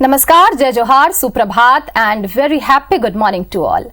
नमस्कार, जय जोहार, सुप्रभात and very happy good morning to all.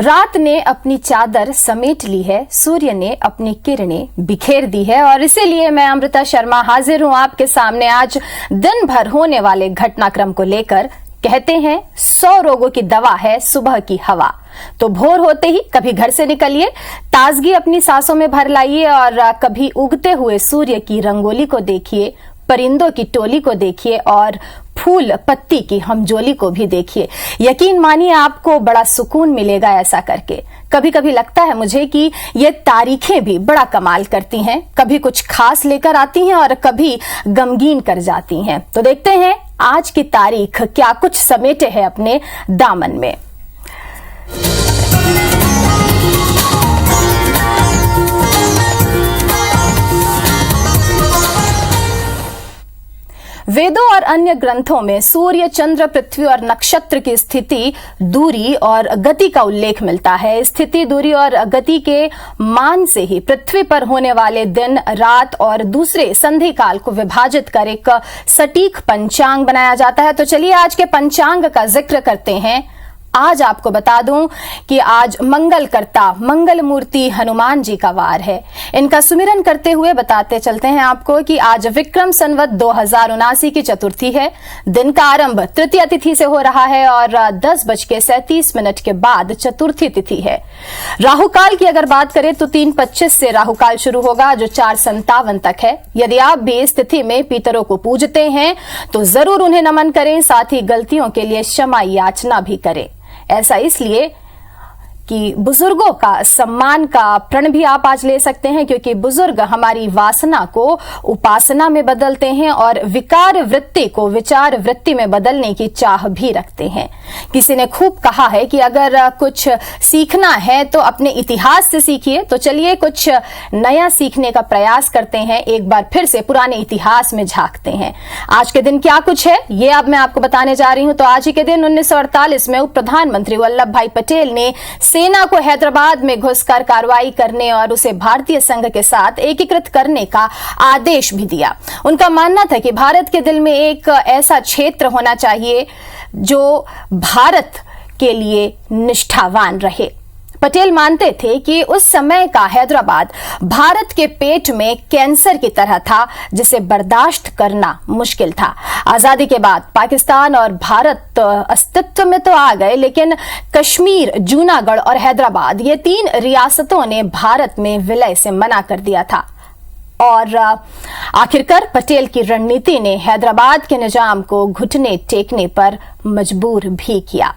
रात ने अपनी चादर समेट ली है, सूर्य ने अपनी किरणें बिखेर दी है और इसीलिए मैं अमृता शर्मा हाजिर हूं आपके सामने आज दिन भर होने वाले घटनाक्रम को लेकर। कहते हैं 100 रोगों की दवा है सुबह की हवा। तो भोर होते ही कभी घर से निकलिए, ताजगी अपनी सांसों में भर लाइए और कभी उगते हुए सूर्य की रंगोली को देखिए, परिंदों की टोली को देखिए और फूल पत्ती की हमजोली को भी देखिए। यकीन मानिए आपको बड़ा सुकून मिलेगा ऐसा करके। कभी कभी लगता है मुझे कि ये तारीखें भी बड़ा कमाल करती हैं, कभी कुछ खास लेकर आती हैं और कभी गमगीन कर जाती हैं। तो देखते हैं आज की तारीख क्या कुछ समेटे है अपने दामन में। वेदों और अन्य ग्रंथों में सूर्य, चंद्र, पृथ्वी और नक्षत्र की स्थिति, दूरी और गति का उल्लेख मिलता है। स्थिति, दूरी और गति के मान से ही पृथ्वी पर होने वाले दिन, रात और दूसरे संधि काल को विभाजित कर एक सटीक पंचांग बनाया जाता है। तो चलिए आज के पंचांग का जिक्र करते हैं। आज आपको बता दूं कि आज मंगलकर्ता मंगल मूर्ति हनुमान जी का वार है। इनका सुमिरन करते हुए बताते चलते हैं आपको कि आज विक्रम संवत 2079 की चतुर्थी है। दिन का आरंभ तृतीया तिथि से हो रहा है और 10:37 के बाद चतुर्थी तिथि है। राहुकाल की अगर बात करें तो 3:25 से राहुकाल शुरू होगा जो 4:57 तक है। यदि आप भी इस तिथि में पितरों को पूजते हैं तो जरूर उन्हें नमन करें, साथ ही गलतियों के लिए क्षमा याचना भी करें। ऐसा इसलिए कि बुजुर्गों का सम्मान का प्रण भी आप आज ले सकते हैं, क्योंकि बुजुर्ग हमारी वासना को उपासना में बदलते हैं और विकार वृत्ति को विचार वृत्ति में बदलने की चाह भी रखते हैं। किसी ने खूब कहा है कि अगर कुछ सीखना है तो अपने इतिहास से सीखिए। तो चलिए कुछ नया सीखने का प्रयास करते हैं, एक बार फिर से पुराने इतिहास में झांकते हैं। आज के दिन क्या कुछ है ये अब मैं आपको बताने जा रही हूं। तो आज ही के दिन 1948 में उप प्रधानमंत्री वल्लभ भाई पटेल ने सेना को हैदराबाद में घुसकर कार्रवाई करने और उसे भारतीय संघ के साथ एकीकृत करने का आदेश भी दिया। उनका मानना था कि भारत के दिल में एक ऐसा क्षेत्र होना चाहिए जो भारत के लिए निष्ठावान रहे। पटेल मानते थे कि उस समय का हैदराबाद भारत के पेट में कैंसर की तरह था, जिसे बर्दाश्त करना मुश्किल था। आजादी के बाद पाकिस्तान और भारत अस्तित्व में तो आ गए, लेकिन कश्मीर, जूनागढ़ और हैदराबाद ये 3 रियासतों ने भारत में विलय से मना कर दिया था। और आखिरकार पटेल की रणनीति ने हैदराबाद के निजाम को घुटने टेकने पर मजबूर भी किया।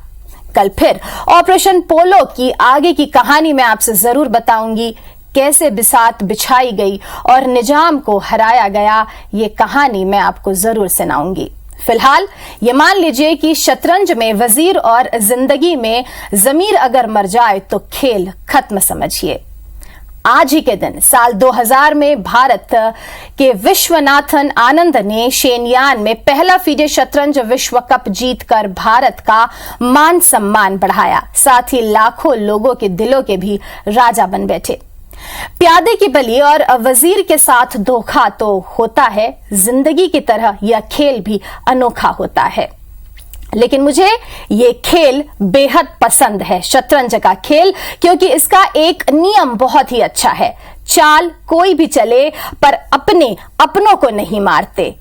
कल फिर ऑपरेशन पोलो की आगे की कहानी मैं आपसे जरूर बताऊंगी, कैसे बिसात बिछाई गई और निजाम को हराया गया, ये कहानी मैं आपको जरूर सुनाऊंगी। फिलहाल ये मान लीजिए कि शतरंज में वजीर और जिंदगी में जमीर अगर मर जाए तो खेल खत्म समझिए। आज ही के दिन साल 2000 में भारत के विश्वनाथन आनंद ने शेनयान में पहला फीडे शतरंज विश्व कप जीतकर भारत का मान सम्मान बढ़ाया, साथ ही लाखों लोगों के दिलों के भी राजा बन बैठे। प्यादे की बलि और वजीर के साथ धोखा तो होता है, जिंदगी की तरह यह खेल भी अनोखा होता है। लेकिन मुझे ये खेल बेहद पसंद है, शतरंज का खेल, क्योंकि इसका एक नियम बहुत ही अच्छा है। चाल कोई भी चले पर अपनों को नहीं मारते।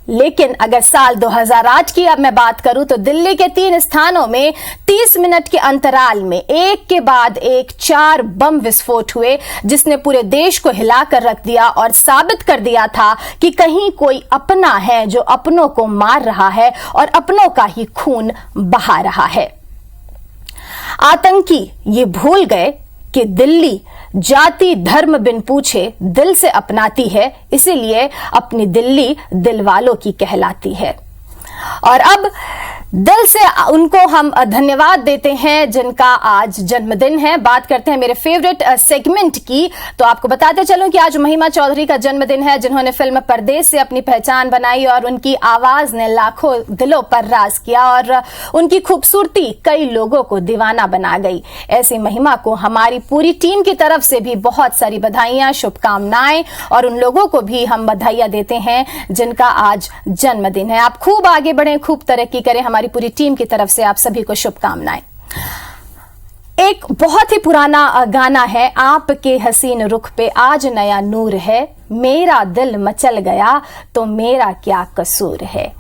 लेकिन अगर साल 2008 की अब मैं बात करूं तो दिल्ली के 3 स्थानों में 30 मिनट के अंतराल में एक के बाद एक 4 बम विस्फोट हुए, जिसने पूरे देश को हिलाकर रख दिया और साबित कर दिया था कि कहीं कोई अपना है जो अपनों को मार रहा है और अपनों का ही खून बहा रहा है। आतंकी ये भूल गए कि दिल्ली जाति धर्म बिन पूछे दिल से अपनाती है, इसीलिए अपनी दिल्ली दिल वालों की कहलाती है। और अब दिल से उनको हम धन्यवाद देते हैं जिनका आज जन्मदिन है। बात करते हैं मेरे फेवरेट सेगमेंट की, तो आपको बताते चलूं कि आज महिमा चौधरी का जन्मदिन है, जिन्होंने फिल्म परदेस से अपनी पहचान बनाई और उनकी आवाज ने लाखों दिलों पर राज किया और उनकी खूबसूरती कई लोगों को दीवाना बना गई। ऐसी महिमा को हमारी पूरी टीम की तरफ से भी बहुत सारी बधाइयां, शुभकामनाएं, और उन लोगों को भी हम बधाइयां देते हैं जिनका आज जन्मदिन है। आप खूब आगे बढ़ें, खूब तरक्की करें, हमारी पूरी टीम की तरफ से आप सभी को शुभकामनाएं। एक बहुत ही पुराना गाना है, आपके हसीन रुख पे आज नया नूर है, मेरा दिल मचल गया तो मेरा क्या कसूर है।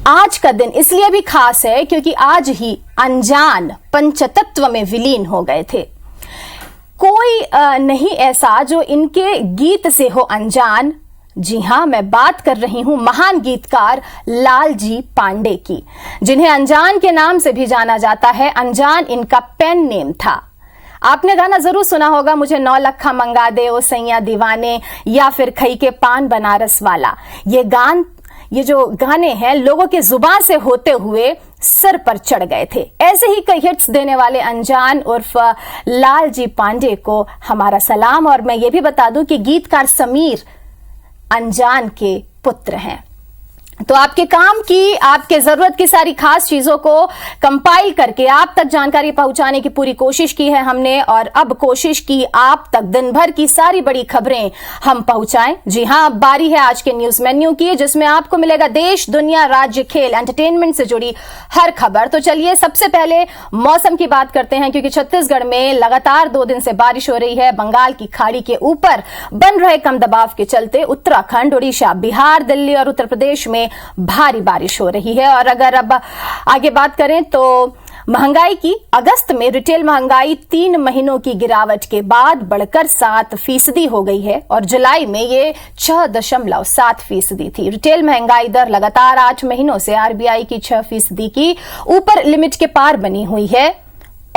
आज का दिन इसलिए भी खास है क्योंकि आज ही अनजान पंचतत्व में विलीन हो गए थे। कोई नहीं ऐसा जो इनके गीत से हो अनजान। जी हां, मैं बात कर रही हूं महान गीतकार लालजी पांडे की, जिन्हें अनजान के नाम से भी जाना जाता है। अनजान इनका पेन नेम था। आपने गाना जरूर सुना होगा, मुझे 9 लखा मंगा दे ओ सैया दीवाने, या फिर खई के पान बनारस वाला। ये जो गाने हैं लोगों के जुबान से होते हुए सर पर चढ़ गए थे। ऐसे ही कई हिट्स देने वाले अनजान उर्फ लालजी पांडे को हमारा सलाम। और मैं ये भी बता दूं कि गीतकार समीर अनजान के पुत्र हैं। तो आपके काम की, आपके जरूरत की सारी खास चीजों को कंपाइल करके आप तक जानकारी पहुंचाने की पूरी कोशिश की है हमने, और अब कोशिश की आप तक दिन भर की सारी बड़ी खबरें हम पहुंचाएं। जी हां, अब बारी है आज के न्यूज मेन्यू की, जिसमें आपको मिलेगा देश, दुनिया, राज्य, खेल, एंटरटेनमेंट से जुड़ी हर खबर। तो चलिए सबसे पहले मौसम की बात करते हैं, क्योंकि छत्तीसगढ़ में लगातार 2 दिन से बारिश हो रही है। बंगाल की खाड़ी के ऊपर बन रहे कम दबाव के चलते उत्तराखंड, उड़ीसा, बिहार, दिल्ली और उत्तर प्रदेश में भारी बारिश हो रही है। और अगर अब आगे बात करें तो महंगाई की, अगस्त में रिटेल महंगाई 3 महीनों की गिरावट के बाद बढ़कर 7% हो गई है और जुलाई में ये 6.7% थी। रिटेल महंगाई दर लगातार 8 महीनों से आरबीआई की 6% की ऊपर लिमिट के पार बनी हुई है।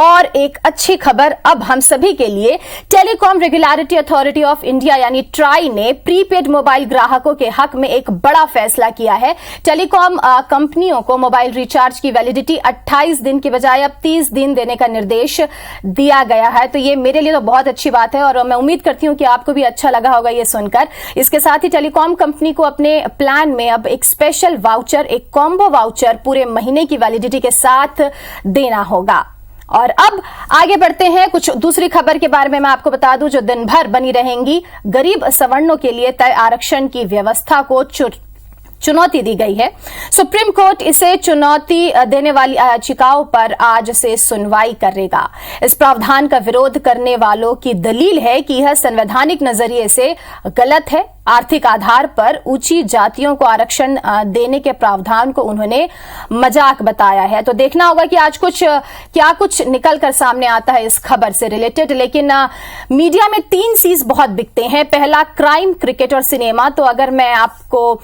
और एक अच्छी खबर अब हम सभी के लिए, telecom regulatory authority of India यानी ट्राई ने प्रीपेड मोबाइल ग्राहकों के हक में एक बड़ा फैसला किया है। टेलीकॉम कंपनियों को मोबाइल रिचार्ज की वैलिडिटी 28 दिन की बजाय अब 30 दिन देने का निर्देश दिया गया है। तो ये मेरे लिए तो बहुत अच्छी बात है और मैं उम्मीद करती हूं कि आपको भी अच्छा लगा होगा ये सुनकर। इसके साथ ही टेलीकॉम कंपनी को अपने प्लान में अब एक स्पेशल वाउचर, एक कॉम्बो वाउचर पूरे महीने की वैलिडिटी के साथ देना होगा। और अब आगे बढ़ते हैं, कुछ दूसरी खबर के बारे में मैं आपको बता दूं जो दिन भर बनी रहेंगी। गरीब सवर्णों के लिए तय आरक्षण की व्यवस्था को चुनौती दी गई है। सुप्रीम कोर्ट इसे चुनौती देने वाली याचिकाओं पर आज से सुनवाई करेगा। इस प्रावधान का विरोध करने वालों की दलील है कि यह संवैधानिक नजरिए से गलत है। आर्थिक आधार पर ऊंची जातियों को आरक्षण देने के प्रावधान को उन्होंने मजाक बताया है। तो देखना होगा कि आज क्या कुछ निकल कर सामने आता है इस खबर से रिलेटेड। लेकिन मीडिया में 3 चीज बहुत बिकते हैं। पहला, क्राइम, क्रिकेट और सिनेमा। तो अगर मैं आपको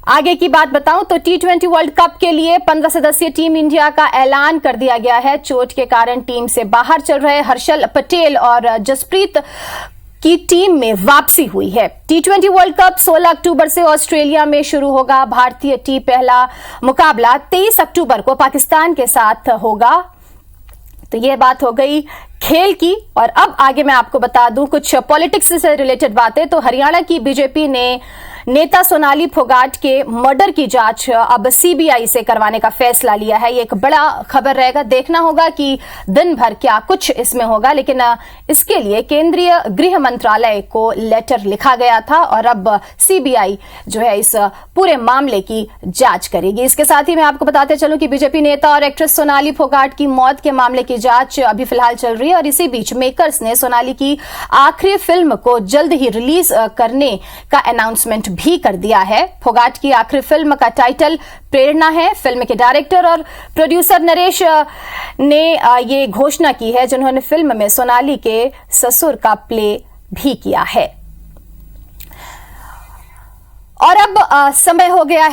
आगे की बात बताऊं तो T20 वर्ल्ड कप के लिए 15 सदस्यीय टीम इंडिया का ऐलान कर दिया गया है। चोट के कारण टीम से बाहर चल रहे हर्षल पटेल और जसप्रीत की टीम में वापसी हुई है। T20 वर्ल्ड कप 16 अक्टूबर से ऑस्ट्रेलिया में शुरू होगा। भारतीय टीम पहला मुकाबला 23 अक्टूबर को पाकिस्तान के साथ होगा। तो ये बात हो गई खेल की। और अब आगे मैं आपको बता दूं कुछ पॉलिटिक्स से रिलेटेड बातें। तो हरियाणा की बीजेपी ने नेता सोनाली फोगाट के मर्डर की जांच अब सीबीआई से करवाने का फैसला लिया है। ये एक बड़ा खबर रहेगा। देखना होगा कि दिन भर क्या कुछ इसमें होगा। लेकिन इसके लिए केंद्रीय गृह मंत्रालय को लेटर लिखा गया था और अब सीबीआई जो है इस पूरे मामले की जांच करेगी। इसके साथ ही मैं आपको बताते चलूं कि बीजेपी नेता और एक्ट्रेस सोनाली फोगाट की मौत के मामले की जांच अभी फिलहाल चल रही है। और इसी बीच मेकर्स ने सोनाली की आखिरी फिल्म को जल्द ही रिलीज करने का अनाउंसमेंट भी कर दिया है। फोगाट की आखिरी फिल्म का टाइटल प्रेरणा है। फिल्म के डायरेक्टर और प्रोड्यूसर नरेश ने ये घोषणा की है, जिन्होंने फिल्म में सोनाली के ससुर का प्ले भी किया है। और अब समय हो गया है